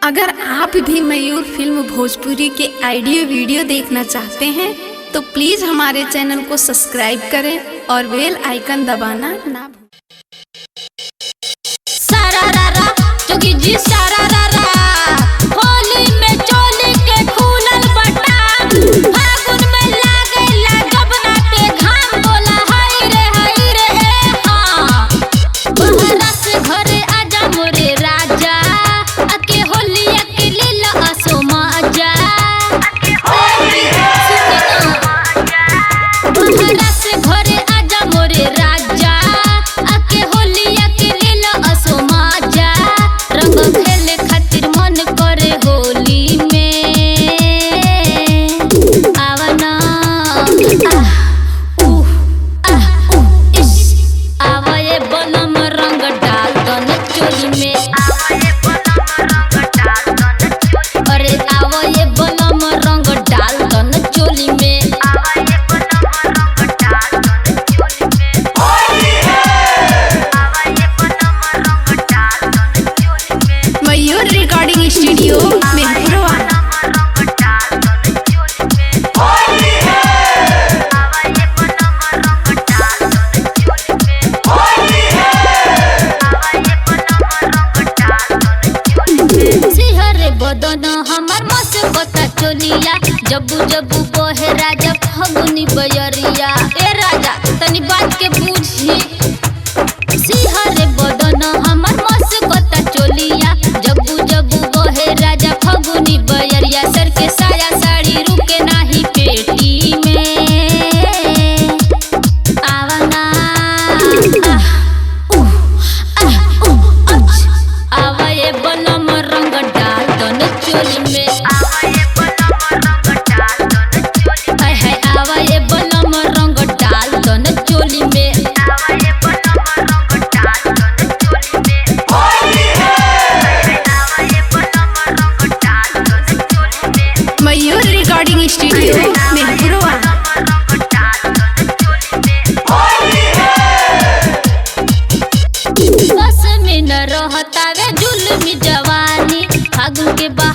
अगर आप भी मयूर फिल्म भोजपुरी के ऑडियो वीडियो देखना चाहते हैं तो प्लीज़ हमारे चैनल को सब्सक्राइब करें और बेल आइकन दबाना ना भूलें। सारा रारा जोगी जी सारा रारा होली में चोली के खुलल बटाम फागुन में लागेला जब नाटे घाम बोला हाय रे हाँ बहरा से घरे आजा मोरे राजा आके होली अकेले ला असो मजा बहरा से घरे आजा मोरे राजा आके होली अकेले ला असो मजा रंग खेले खातिर मन करे होली में आवना आवाये बनम रंग डाल दन चोली में अरे आवाये बनम रंग डाल दन चोली में मयूर रिकॉर्डिंग स्टूडियो मेहपुरवा। सिहरे बदन हमर मस बता चोलिया जब्बू जब्बू बहे राजा फगुनी बयरिया ए राजा तनी बात के बूझी सिहरे बदन हमर मस बता चोलिया जब्बू जब्बू बहे राजा फगुनी बयरिया सर के साया साड़ी रुके नाही पेटी में आवना आवाये बनम रंग डाल दन चोली में है आवाये बनम रंग डाल दन चोली में मयूर रिकॉर्डिंग स्टूडियो मेहपुरवा। बस में न रहता वे जुल्मी जवानी फागुन के बाद